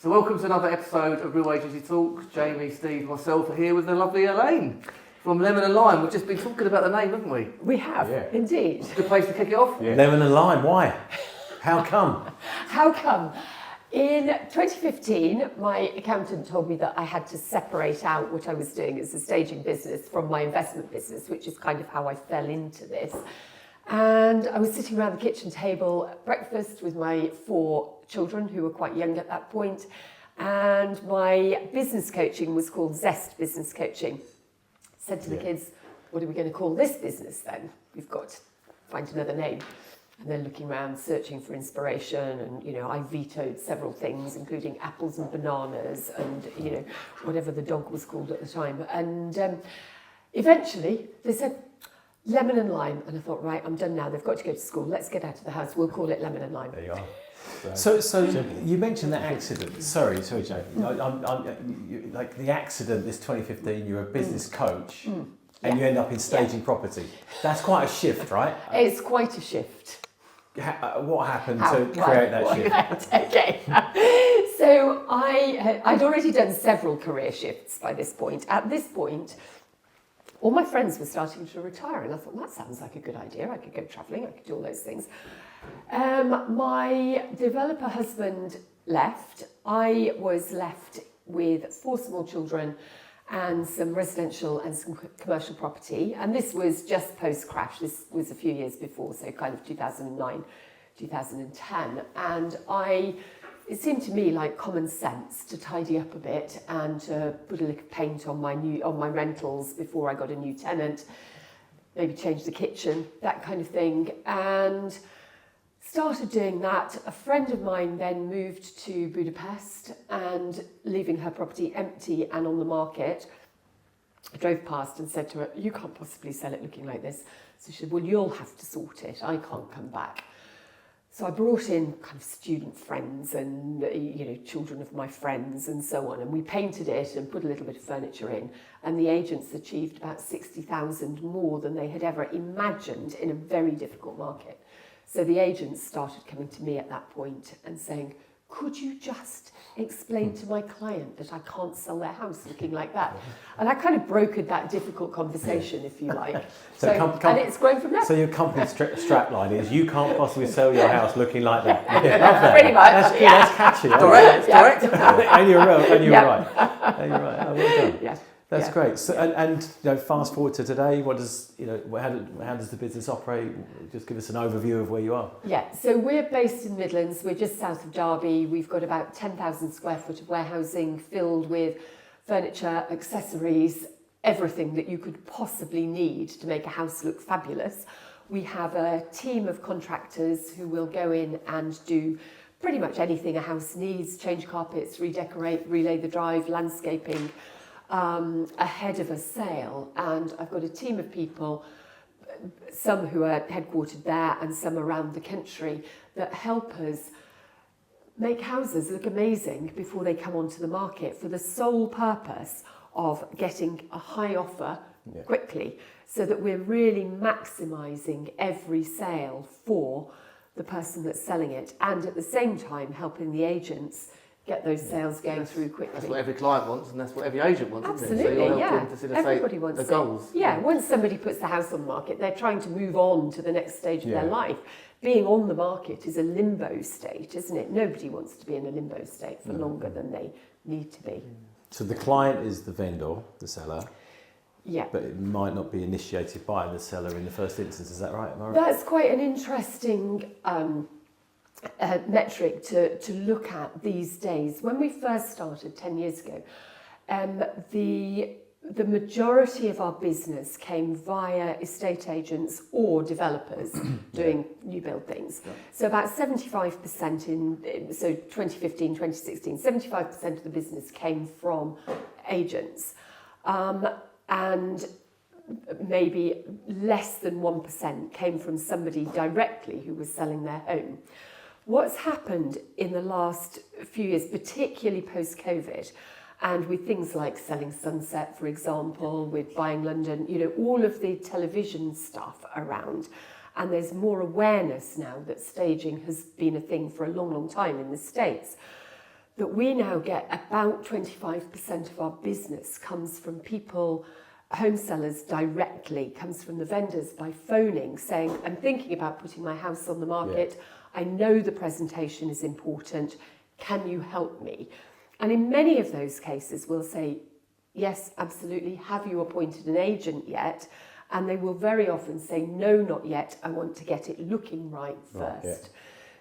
So welcome to another episode of Real Agency Talk. Jamie, Steve and myself are here with the lovely Elaine from Lemon and Lime. We've just been talking about the name, haven't we? We have, indeed. Good place to kick it off. Yeah. Lemon and Lime, why? How come? How come? In 2015, my accountant told me that I had to separate out what I was doing as a staging business from my investment business, which is kind of how I fell into this. And I was sitting around the kitchen table at breakfast with my 4 children, who were quite young at that point, and my business coaching was called Zest Business Coaching. Said to the kids, what are we going to call this business then? We've got to find another name. And then looking around, searching for inspiration, and I vetoed several things, including apples and bananas, and whatever the dog was called at the time. And eventually they said Lemon and Lime, and I thought, right, I'm done now. They've got to go to school. Let's get out of the house. We'll call it Lemon and Lime. There you are. So you mentioned that accident. Sorry, Jamie. Like the accident, this 2015, you're a business coach, and you end up in staging property. That's quite a shift, right? It's quite a shift. What happened to create that shift? Okay. So I'd already done several career shifts by this point. At this point, all my friends were starting to retire, and I thought, that sounds like a good idea. I could go travelling, I could do all those things. My developer husband left. I was left with 4 small children and some residential and some commercial property. And this was just post-crash. This was a few years before, so kind of 2009, 2010. And it seemed to me like common sense to tidy up a bit and to put a lick of paint on my rentals before I got a new tenant, maybe change the kitchen, that kind of thing. And started doing that. A friend of mine then moved to Budapest, and leaving her property empty and on the market, I drove past and said to her, you can't possibly sell it looking like this. So she said, well, you'll have to sort it. I can't come back. So I brought in kind of student friends and children of my friends and so on, and we painted it and put a little bit of furniture in, and the agents achieved about 60,000 more than they had ever imagined in a very difficult market. So the agents started coming to me at that point and saying, could you just explain to my client that I can't sell their house looking like that? And I kind of brokered that difficult conversation, if you like. And it's grown from there. So your company strapline is, you can't possibly sell your house looking like that. Yeah, love that. Pretty much. That's good, that's catchy. Direct. And you're right. And you're right. Oh, well done. Yeah. That's great. So, and fast forward to today. What does how does the business operate? Just give us an overview of where you are. Yeah. So we're based in Midlands. We're just south of Derby. We've got about 10,000 square foot of warehousing filled with furniture, accessories, everything that you could possibly need to make a house look fabulous. We have a team of contractors who will go in and do pretty much anything a house needs: change carpets, redecorate, relay the drive, landscaping. Ahead of a sale, and I've got a team of people, some who are headquartered there and some around the country, that help us make houses look amazing before they come onto the market, for the sole purpose of getting a high offer quickly, so that we're really maximising every sale for the person that's selling it, and at the same time helping the agents get those sales going through quickly. That's what every client wants, and that's what every agent wants. Absolutely, isn't it? So you're helping facilitate everybody wants the goals. Yeah, once somebody puts the house on the market, they're trying to move on to the next stage of their life. Being on the market is a limbo state, isn't it? Nobody wants to be in a limbo state for longer than they need to be. So the client is the vendor, the seller. Yeah. But it might not be initiated by the seller in the first instance. Is that right? Am I right? That's quite an interesting metric to look at these days. When we first started 10 years ago, the majority of our business came via estate agents or developers doing new build things. Yeah. So about 75% so 2015, 2016, 75% of the business came from agents. And maybe less than 1% came from somebody directly who was selling their home. What's happened in the last few years, particularly post-COVID, and with things like Selling Sunset, for example, with Buying London, all of the television stuff around, and there's more awareness now that staging has been a thing for a long, long time in the States. that we now get about 25% of our business comes from people, home sellers directly, comes from the vendors by phoning saying, I'm thinking about putting my house on the market. I know the presentation is important. Can you help me? And in many of those cases, we'll say, yes, absolutely. Have you appointed an agent yet? And they will very often say, no, not yet. I want to get it looking right first. Yeah.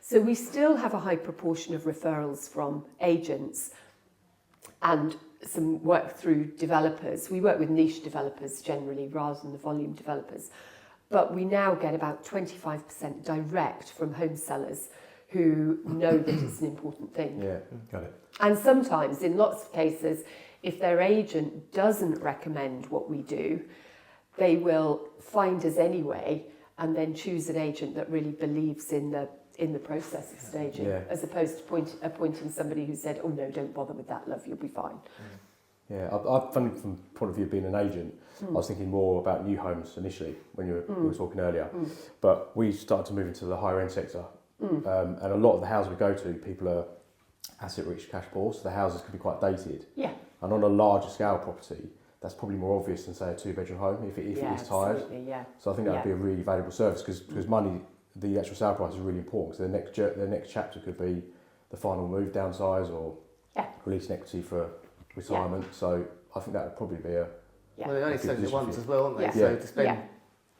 So we still have a high proportion of referrals from agents and some work through developers. We work with niche developers generally rather than the volume developers. But we now get about 25% direct from home sellers who know that it's an important thing. Yeah, got it. And sometimes, in lots of cases, if their agent doesn't recommend what we do, they will find us anyway and then choose an agent that really believes in the process of staging, as opposed to appointing somebody who said, oh no, don't bother with that, love, you'll be fine. Yeah, I from the point of view of being an agent, I was thinking more about new homes initially when you were talking earlier, but we started to move into the higher end sector, and a lot of the houses we go to, people are asset rich, cash poor, so the houses can be quite dated. Yeah. And on a larger scale property, that's probably more obvious than say a 2-bedroom home if it is tired. Yeah. So I think that would be a really valuable service because money, the actual sale price is really important. So the next chapter could be the final move, downsize, or release equity for retirement. So I think that would probably be a Yeah. Well, they only sell it once as well, aren't they? Yeah. So to spend Yeah.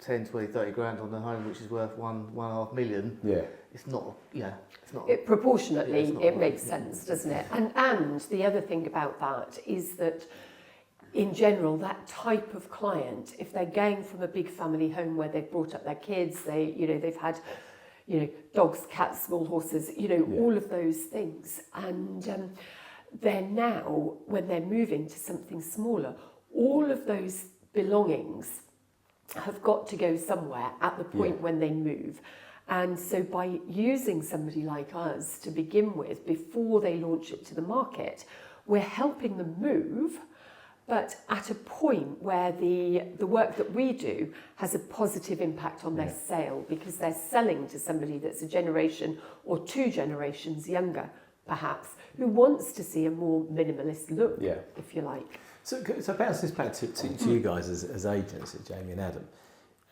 10, 20, 30 grand on a home which is worth 1.5 million, it's not, it's not. Proportionately, it's not it right. makes sense, doesn't it? And the other thing about that is that, in general, that type of client, if they're going from a big family home where they've brought up their kids, they've had, dogs, cats, small horses, all of those things, and they're now, when they're moving to something smaller, all of those belongings have got to go somewhere at the point when they move. And so by using somebody like us to begin with, before they launch it to the market, we're helping them move, but at a point where the work that we do has a positive impact on their sale, because they're selling to somebody that's a generation or 2 generations younger, perhaps, who wants to see a more minimalist look, if you like. So bounce this back to you guys as agents, Jamie and Adam.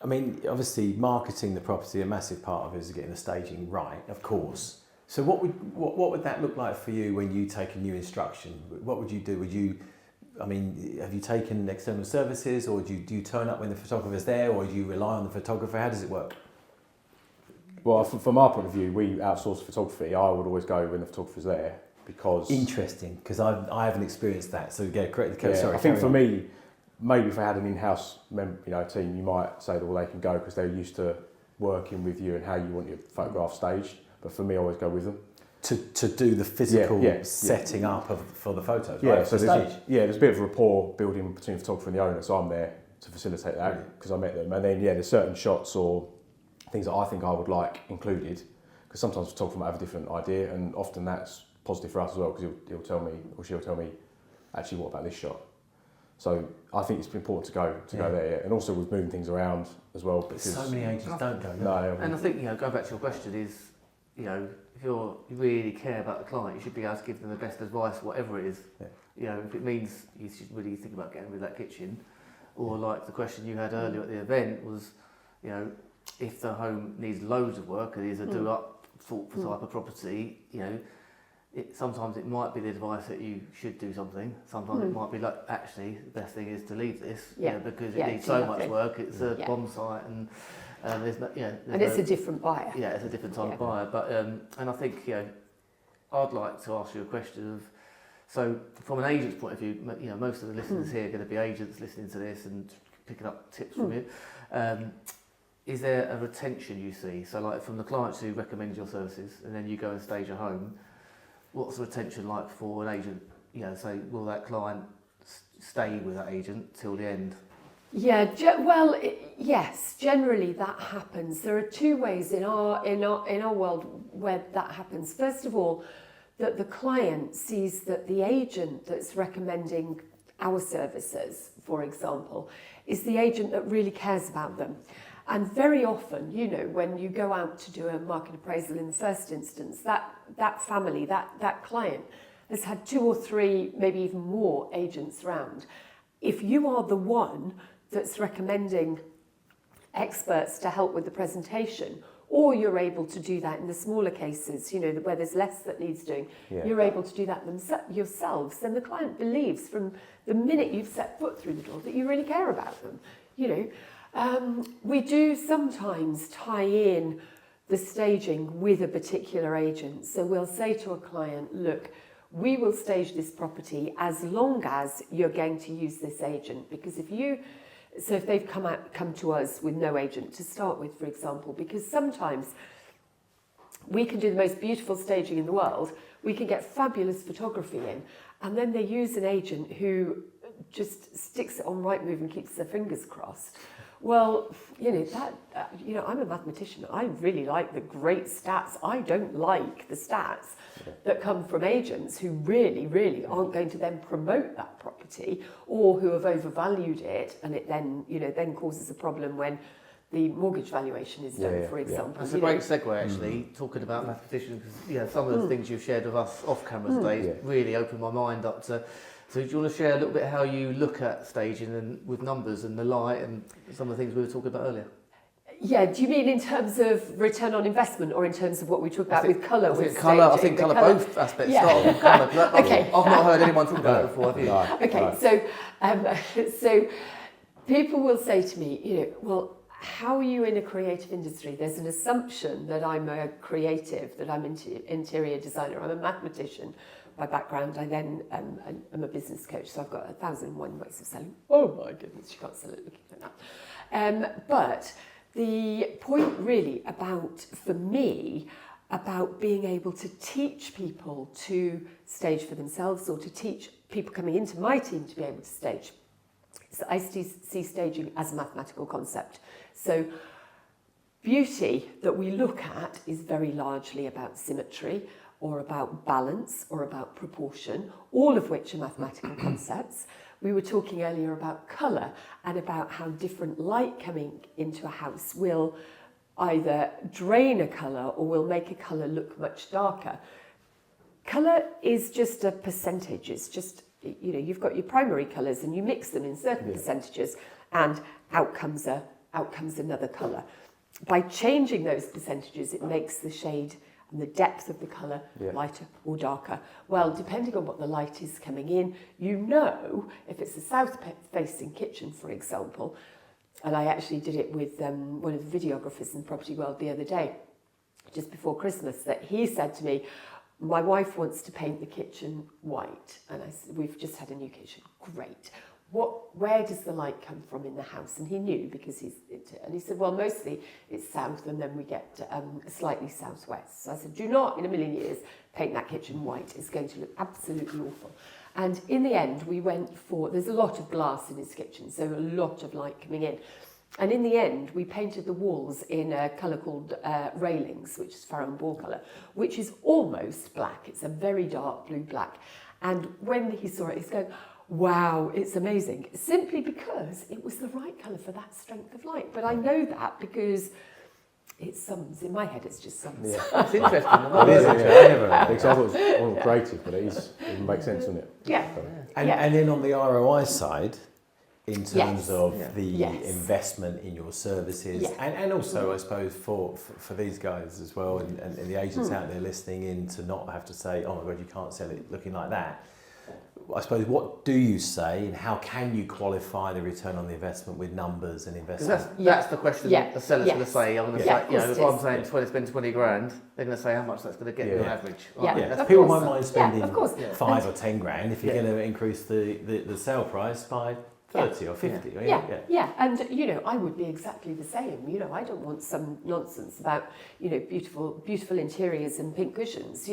I mean, obviously, marketing the property, a massive part of it is getting the staging right, of course. So what would that look like for you when you take a new instruction? What would you do? Have you taken external services, or do you turn up when the photographer's there, or do you rely on the photographer? How does it work? Well, from our point of view, we outsource photography. I would always go when the photographer's there because... Interesting, because I haven't experienced that. So sorry. I think for me, maybe if I had an in-house team, you might say that they can go because they're used to working with you and how you want your photograph staged. But for me, I always go with them. To do the physical setting up for the photos, right? So there's a bit of rapport building between the photographer and the owner, so I'm there to facilitate that because I met them. And then there's certain shots or things that I think I would like included, because sometimes the photographer might have a different idea, and often that's positive for us as well, because he'll tell me or she'll tell me, actually, what about this shot? So I think it's important to go there, and also with moving things around as well. But so many agents don't go. No, and I think going back to your question is, if you really care about the client, you should be able to give them the best advice, whatever it is. If it means you should really think about getting rid of that kitchen, or like the question you had earlier at the event was, if the home needs loads of work and is a do-up for type of property, sometimes it might be the advice that you should do something. Sometimes it might be like, actually, the best thing is to leave this, because it needs so much work. It's a bomb site, and there's no, and it's a different buyer. Yeah, it's a different type of buyer. But and I think I'd like to ask you a question of, so from an agent's point of view, most of the listeners here are going to be agents listening to this and picking up tips from you. Is there a retention you see? So like from the clients who recommend your services and then you go and stage a home, what's the retention like for an agent? Say, will that client stay with that agent till the end? Yeah, yes, generally that happens. There are 2 ways in our world where that happens. First of all, that the client sees that the agent that's recommending our services, for example, is the agent that really cares about them. And very often, when you go out to do a market appraisal in the first instance, that family, that client, has had 2 or 3, maybe even more agents round, if you are the one that's recommending experts to help with the presentation, or you're able to do that in the smaller cases, where there's less that needs doing, you're able to do that yourselves, then the client believes from the minute you've set foot through the door that you really care about them. We do sometimes tie in the staging with a particular agent. So we'll say to a client, look, we will stage this property as long as you're going to use this agent, because if they've come to us with no agent to start with, for example, because sometimes we can do the most beautiful staging in the world, we can get fabulous photography in, and then they use an agent who just sticks it on Rightmove and keeps their fingers crossed. Well, I'm a mathematician. I really like the great stats. I don't like the stats that come from agents who really, really aren't going to then promote that property, or who have overvalued it, and it then causes a problem when the mortgage valuation is done, for example. That's a great segue, actually, talking about mathematicians, because some of the things you've shared with us off camera today really opened my mind up to. So do you want to share a little bit how you look at staging and with numbers and the light and some of the things we were talking about earlier? Yeah, do you mean in terms of return on investment, or in terms of what we talk about with colour? I think colour, both aspects. Start with colour. Okay. I've not heard anyone talk about it before, have you? No. Okay, so people will say to me, well, how are you in a creative industry? There's an assumption that I'm a creative, that I'm an interior designer, I'm a mathematician by background. I then am a business coach, so I've got 1,001 ways of selling. Oh my goodness, you can't sell it looking like that. But the point really for me, about being able to teach people to stage for themselves, or to teach people coming into my team to be able to stage. So I see staging as a mathematical concept. So beauty that we look at is very largely about symmetry, or about balance, or about proportion, all of which are mathematical concepts. We were talking earlier about colour, and about how different light coming into a house will either drain a colour or will make a colour look much darker. Colour is just a percentage. It's just, you've got your primary colours and you mix them in certain percentages, and out comes another colour. By changing those percentages, it makes the shade and the depth of the colour lighter or darker. Well, depending on what the light is coming in, if it's a south-facing kitchen, for example, and I actually did it with one of the videographers in the property world the other day, just before Christmas, that he said to me, my wife wants to paint the kitchen white. And I said, we've just had a new kitchen. Great. Where does the light come from in the house? And he knew, because and he said, well, mostly it's south, and then we get slightly southwest. So I said, do not in a million years paint that kitchen white. It's going to look absolutely awful. And in the end, we went there's a lot of glass in his kitchen, so a lot of light coming in. And in the end, we painted the walls in a colour called railings, which is Farrow and Bore colour, which is almost black. It's a very dark blue-black. And when he saw it, he's going, wow, it's amazing. Simply because it was the right colour for that strength of light. But I know that because it's sums. In my head, it's just sums. Yeah. It's interesting. It is, because I thought it was all creative, but it makes sense, doesn't it? Yeah. And then on the ROI side, in terms of the investment in your services, and also I suppose for these guys as well, and the agents out there listening in, to not have to say, oh my God, you can't sell it looking like that. I suppose, what do you say, and how can you qualify the return on the investment with numbers and investment? That's the question the seller's going to say. I'm going to say, if I'm saying spend 20 grand, they're going to say how much that's going to get you on average. Right? People might mind spending 5 or 10 grand if you're going to increase the sale price by 30 or 50. And I would be exactly the same. I don't want some nonsense about beautiful interiors and pink cushions.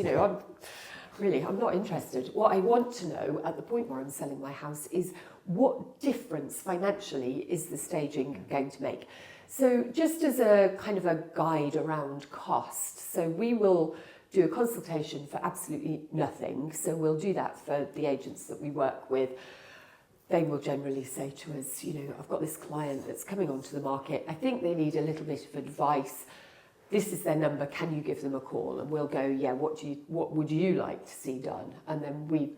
I'm not interested. What I want to know at the point where I'm selling my house is what difference financially is the staging going to make. So just as a kind of a guide around cost, so we will do a consultation for absolutely nothing. So we'll do that for the agents that we work with. They will generally say to us, I've got this client that's coming onto the market. I think they need a little bit of advice. this is their number, can you give them a call? And we'll go, yeah, what would you like to see done? And then we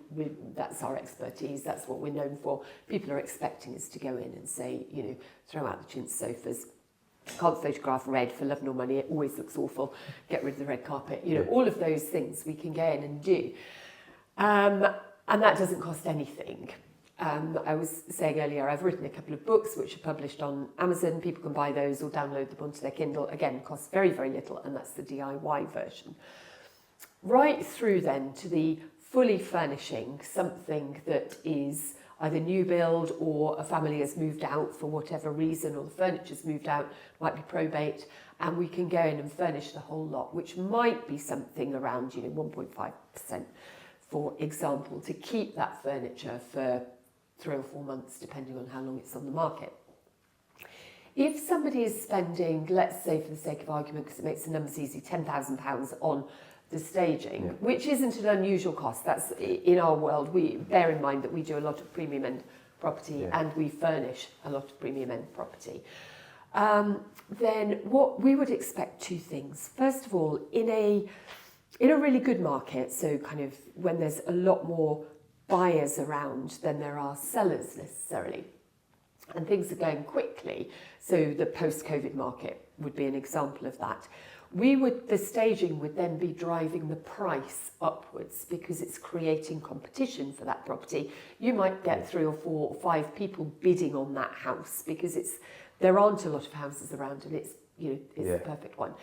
that's our expertise, that's what we're known for. People are expecting us to go in and say, you know, throw out the chintz sofas, can't photograph red for love nor money, it always looks awful, get rid of the red carpet, you know, all of those things we can go in and do. And that doesn't cost anything. I was saying earlier, I've written a couple of books which are published on Amazon. People can buy those or download them onto their Kindle. Again, costs very, very little, and that's the DIY version. Right through then to the fully furnishing something that is either new build or a family has moved out for whatever reason, or the furniture's moved out, might be probate, and we can go in and furnish the whole lot, which might be something around, you know, 1.5%, for example, to keep that furniture for 3 or 4 months, depending on how long it's on the market. If somebody is spending, let's say for the sake of argument, because it makes the numbers easy, £10,000 on the staging, which isn't an unusual cost. That's in our world. We bear in mind that we do a lot of premium end property and we furnish a lot of premium end property. Then what we would expect, 2 things. First of all, in a really good market, so kind of when there's a lot more buyers around than there are sellers necessarily, and things are going quickly, so the post-COVID market would be an example of that. The staging would then be driving the price upwards because it's creating competition for that property. You might get 3 or 4 or 5 people bidding on that house because there aren't a lot of houses around, and it's the perfect one.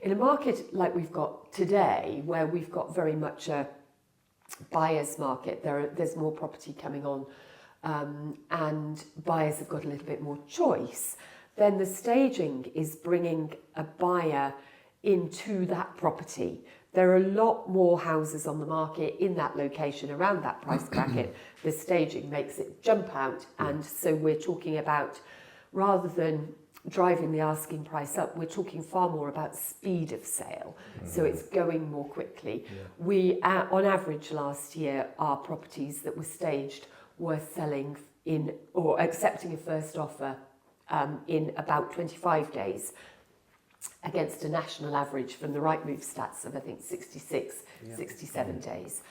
In a market like we've got today, where we've got very much a buyer's market, there's more property coming on, and buyers have got a little bit more choice, then the staging is bringing a buyer into that property. There are a lot more houses on the market in that location around that price bracket. The staging makes it jump out, and so we're talking about, rather than driving the asking price up, we're talking far more about speed of sale. So it's going more quickly. We, on average last year, our properties that were staged were selling in, or accepting a first offer in about 25 days, against a national average from the Rightmove stats of, I think, 66, 67 days.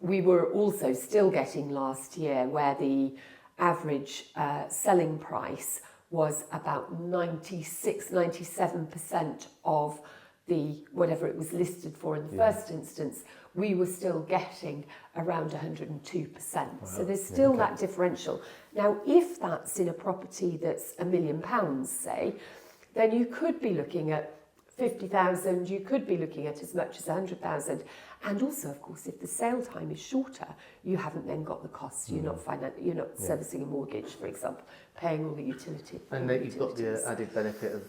We were also still getting last year where the average selling price was about 96, 97% of whatever it was listed for in the first instance. We were still getting around 102%. Wow. So there's still that differential. Now, if that's in a property that's £1 million, say, then you could be looking at 50,000, you could be looking at as much as 100,000. And also, of course, if the sale time is shorter, you haven't then got the costs. You're not servicing a mortgage, for example, paying all the utilities. And then you've got the added benefit of,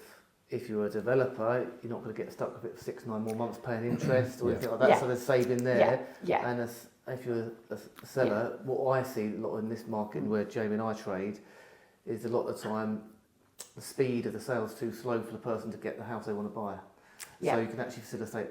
if you're a developer, you're not going to get stuck with it for 6-9 more months paying interest or anything like that. So there's saving there. And if you're a seller, what I see a lot in this market where Jamie and I trade is a lot of the time the speed of the sale's too slow for the person to get the house they want to buy. So you can actually facilitate,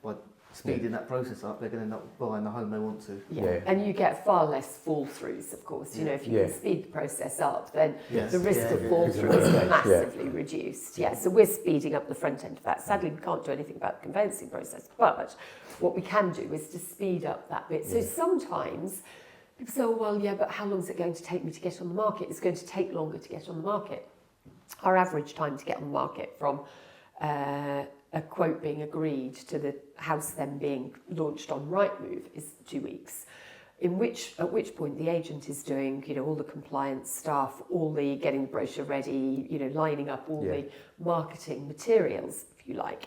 by speeding that process up, they're going to end up buying the home they want to. And you get far less fall-throughs, of course. You know, if you can speed the process up, then the risk of fall-through is massively reduced. So we're speeding up the front end of that. Sadly, we can't do anything about the conveyancing process, but what we can do is to speed up that bit. So sometimes people say, but how long is it going to take me to get on the market? It's going to take longer to get on the market. Our average time to get on the market from a quote being agreed to the house then being launched on Rightmove is 2 weeks. At which point the agent is doing, all the compliance stuff, all the getting the brochure ready, lining up all the marketing materials, if you like.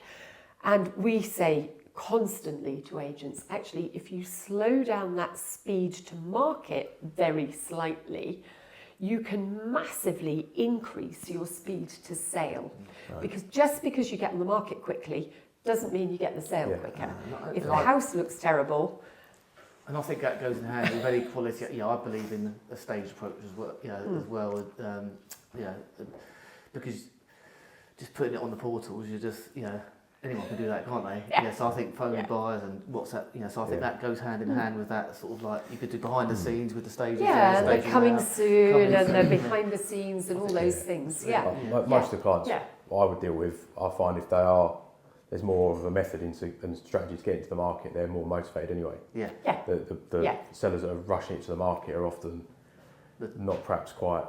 And we say constantly to agents, actually, if you slow down that speed to market very slightly, you can massively increase your speed to sale. Because just because you get on the market quickly doesn't mean you get the sale quicker. If the house looks terrible... And I think that goes in hand with any quality. I believe in a staged approach as well. Because just putting it on the portals, you just, anyone can do that, can't they? So I think phone buyers and WhatsApp, so I think that goes hand in hand with that sort of like, you could do behind the scenes with the stages. And they're coming soon, and they're behind the scenes and all those things. Most of the clients I would deal with, I find if there's more of a method and strategy to get into the market, they're more motivated anyway. Yeah. Yeah. The sellers that are rushing into the market are often not perhaps quite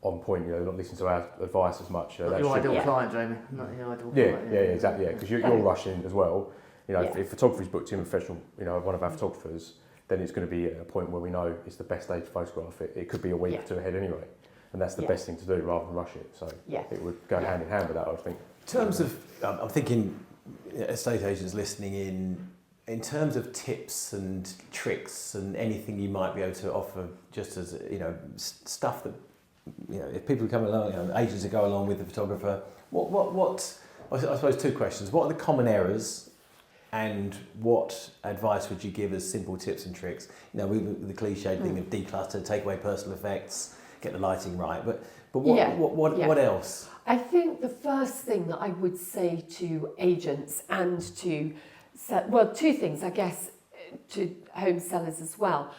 on point, you know, not listening to our advice as much. Not your ideal client, Jamie. Not your ideal Yeah, client. yeah, exactly, yeah, because you're rushing as well. You know, if photography's booked in a professional, you know, one of our photographers, then it's going to be at a point where we know it's the best day to photograph it. It could be a week or two ahead anyway, and that's the best thing to do rather than rush it. So it would go hand in hand with that, I think. In terms of, I'm thinking estate agents listening in terms of tips and tricks and anything you might be able to offer, just as, you know, stuff that, you know, if people come along, you know, agents that go along with the photographer, what I suppose two questions. What are the common errors, and what advice would you give as simple tips and tricks? You know, the cliched thing of declutter, take away personal effects, get the lighting right, but what else? I think the first thing that I would say to agents and to, well, two things, I guess, to home sellers as well.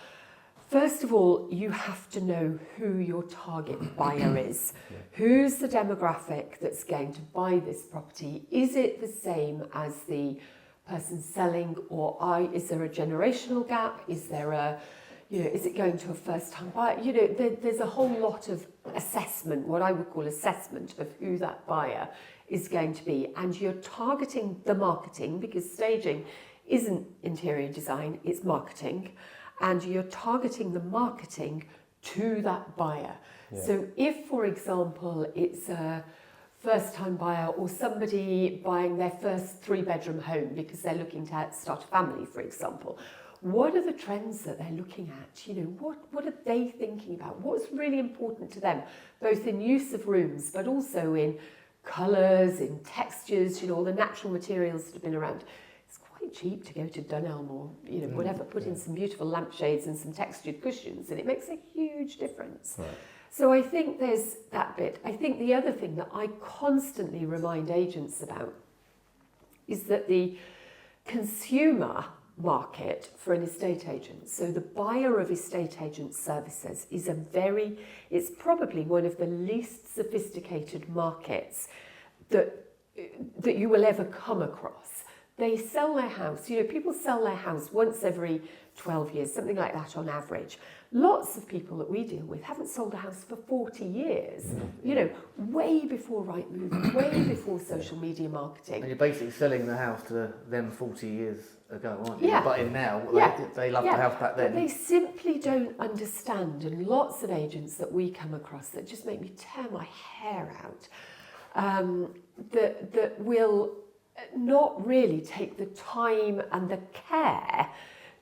First of all, you have to know who your target buyer is. Who's the demographic that's going to buy this property? Is it the same as the person selling, or is there a generational gap? Is there a, you know, is it going to a first-time buyer? You know, there's a whole lot of assessment, what I would call assessment of who that buyer is going to be. And you're targeting the marketing, because staging isn't interior design, it's marketing. And you're targeting the marketing to that buyer. Yeah. So if, for example, it's a first-time buyer or somebody buying their first 3-bedroom home because they're looking to start a family, for example, what are the trends that they're looking at? You know, what are they thinking about? What's really important to them, both in use of rooms, but also in colours, in textures, you know, all the natural materials that have been around. It's quite cheap to go to Dunelm or, you know, whatever, put in some beautiful lampshades and some textured cushions, and it makes a huge difference. Right. So I think there's that bit. I think the other thing that I constantly remind agents about is that the consumer market for an estate agent, so the buyer of estate agent services, is it's probably one of the least sophisticated markets that you will ever come across. They sell their house, you know, people sell their house once every 12 years, something like that on average. Lots of people that we deal with haven't sold a house for 40 years, you know, way before Rightmove, way before social media marketing. And you're basically selling the house to them 40 years ago, aren't you? Yeah. But in now, they loved the house back then. But they simply don't understand, and lots of agents that we come across that just make me tear my hair out, that will not really take the time and the care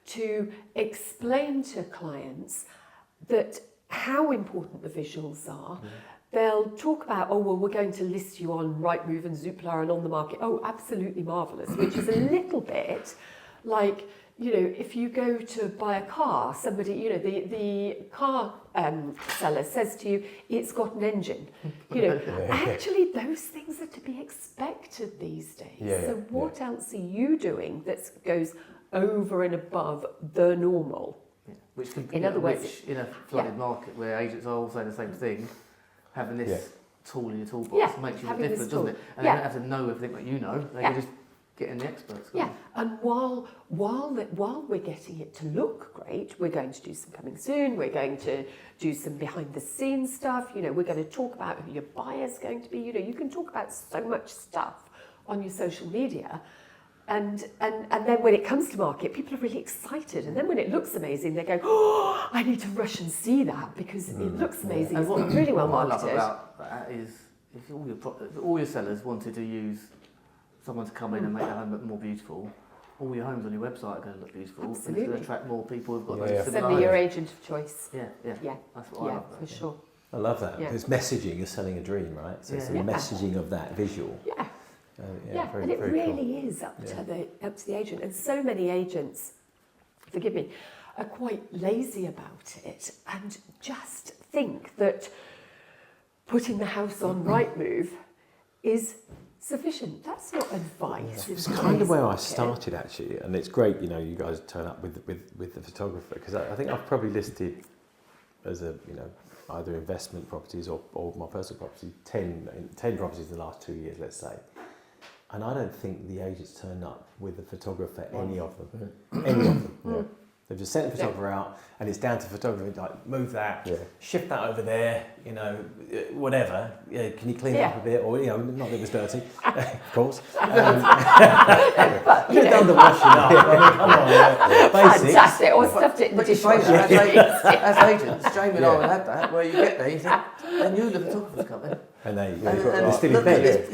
to explain to clients that how important the visuals are. They'll talk about, oh, well, we're going to list you on Rightmove and Zoopla and on the market. Oh, absolutely marvellous, which is a little bit like, you know, if you go to buy a car, somebody, you know, the car seller says to you, it's got an engine. You know, actually those things are to be expected these days. So what else are you doing that goes over and above the normal? Which can, in other words, in a flooded market where agents are all saying the same thing, having this tool in your toolbox makes you a difference, doesn't it? And they don't have to know everything that you know. They can just get in the experts. And while we're getting it to look great, we're going to do some coming soon. We're going to do some behind the scenes stuff. You know, we're going to talk about who your buyer's going to be. You know, you can talk about so much stuff on your social media. And then when it comes to market, people are really excited. And then when it looks amazing, they go, oh, I need to rush and see that because it looks amazing. It's been really well marketed. What I love about that is if all your sellers wanted to use someone to come in and make their home look more beautiful, all your homes on your website are going to look beautiful. Absolutely. And it's going to attract more people who've got those similar Send me your agent of choice. Yeah. That's what I love. For sure. I love that. Because messaging is selling a dream, right? So it's the messaging of that visual. Very, and it really is up to the agent. And so many agents, forgive me, are quite lazy about it and just think that putting the house on Rightmove is sufficient. That's not advice. It's kind of where I started actually, and it's great, you know, you guys turn up with the photographer, because I think I've probably listed as a either investment properties or my personal property, 10 properties in the last 2 years, let's say. And I don't think the agents turned up with a photographer, any of them. Any of them. Yeah. They've just sent the photographer out, and it's down to photographer, like, move that, shift that over there, whatever. Yeah, can you clean it up a bit? Or, not that it was dirty, of course. But, you could have done the washing up. I mean, come on, basics. Fantastic. Or stuffed it in the dishwasher. As agents, Jamie and I have had that, where you get there, you think, they knew the photographer's coming. And they're still in bed.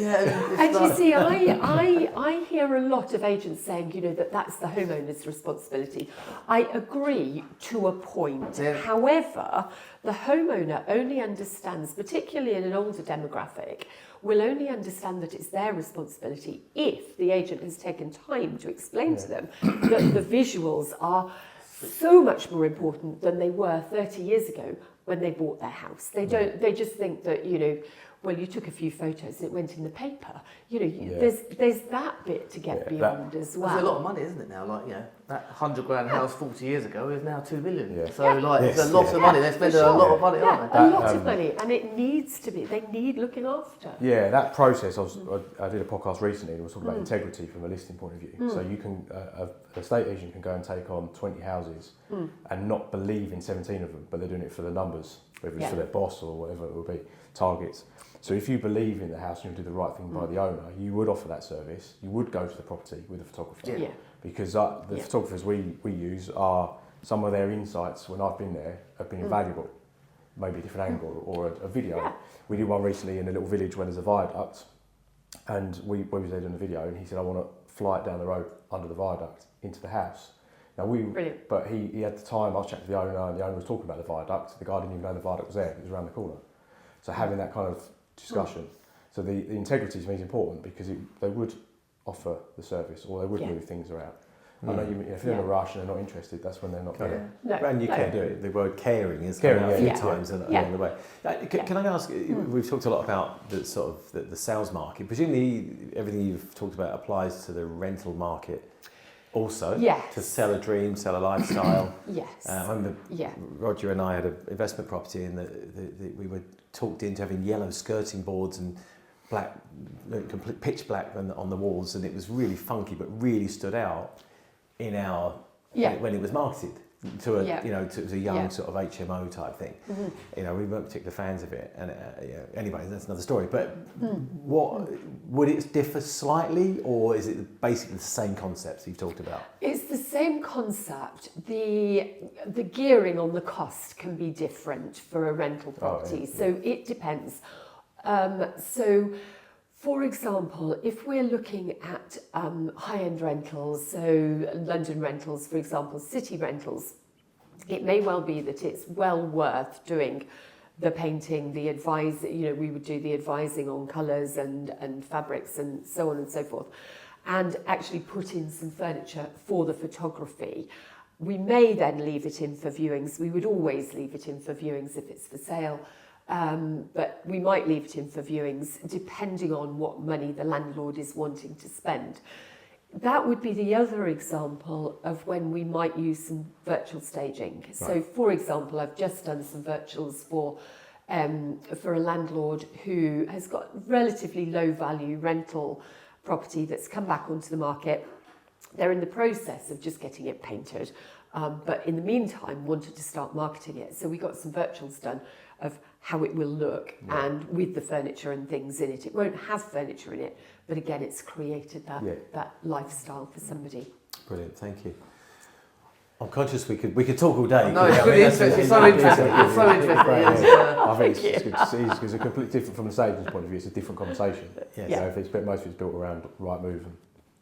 And you see, I hear a lot of agents saying, that's the homeowner's responsibility. I agree to a point. Yeah. However, the homeowner only understands, particularly in an older demographic, will only understand that it's their responsibility if the agent has taken time to explain to them that the visuals are so much more important than they were 30 years ago when they bought their house. They just think that, well, you took a few photos and it went in the paper. There's that bit to get beyond as well. There's a lot of money, isn't it now? Like, that $100,000 house 40 years ago is now $2 million. Yeah. So, it's a lot of money. They're spending a lot of money, aren't they? A lot of money, and it needs to be. They need looking after. Yeah, that process. I did a podcast recently and was talking about integrity from a listing point of view. So you can, an estate agent can go and take on 20 houses and not believe in 17 of them, but they're doing it for the numbers, whether it's for their boss or whatever it will be, targets. So if you believe in the house and you do the right thing by the owner, you would offer that service. You would go to the property with a photographer. Yeah. Because the photographers we use are, some of their insights when I've been there have been invaluable. Maybe a different angle or a video. Yeah. We did one recently in a little village where there's a viaduct, and we was there doing a video, and he said, I want to fly it down the road under the viaduct into the house. Now but he had the time. I was chatting to the owner, and the owner was talking about the viaduct. The guy didn't even know the viaduct was there. It was around the corner. So having that kind of discussion. So the integrity to me is important, because they would offer the service, or they would move things around. I know if you're in a rush and they're not interested, that's when they're not there. No, and you can do it. The word caring is coming out a few times along the way. Can I ask? We've talked a lot about the sort of the sales market. Presumably, everything you've talked about applies to the rental market also. Yes. To sell a dream, sell a lifestyle. Yes. I remember Roger and I had an investment property, and we were talked into having yellow skirting boards and black, complete pitch black on the walls, and it was really funky, but really stood out in our when it was marketed to a to a young sort of HMO type thing. We weren't particular fans of it, and anyway, that's another story. But what would it differ slightly, or is it basically the same concepts you've talked about? It's the same concept. The gearing on the cost can be different for a rental property, so it depends. For example, if we're looking at high-end rentals, so London rentals, for example, city rentals, it may well be that it's well worth doing the painting, the we would do the advising on colours and fabrics and so on and so forth, and actually put in some furniture for the photography. We may then leave it in for viewings. We would always leave it in for viewings if it's for sale. But we might leave it in for viewings depending on what money the landlord is wanting to spend. That would be the other example of when we might use some virtual staging. Right. So, for example, I've just done some virtuals for a landlord who has got relatively low value rental property that's come back onto the market. They're in the process of just getting it painted, but in the meantime wanted to start marketing it. So we got some virtuals done of how it will look and with the furniture and things in it. It won't have furniture in it, but again, it's created that lifestyle for somebody. Brilliant, thank you. I'm conscious we could talk all day. No, it's really interesting. It's so interesting. It's so interesting. I think it's good to see, because it's completely different from the agent's point of view. It's a different conversation. Yes. Most of it's built around Rightmove and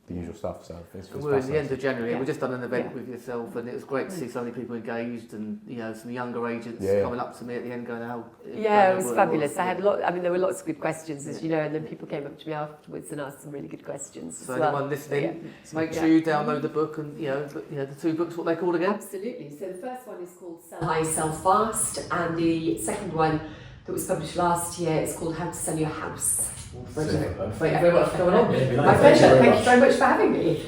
the usual stuff. So it's we're at the end of January. We've just done an event with yourself, and it was great to see so many people engaged, and some younger agents coming up to me at the end going, "How?" Yeah, it was fabulous. I had there were lots of good questions, as you know, and then people came up to me afterwards and asked some really good questions. So anyone listening, make sure you download the book, and the two books, what they called again? Absolutely. So the first one is called Sell High, Sell Fast, and the second one that was published last year is called How to Sell Your House. Wait, everyone's going on. My pleasure. Thank you very much for having me.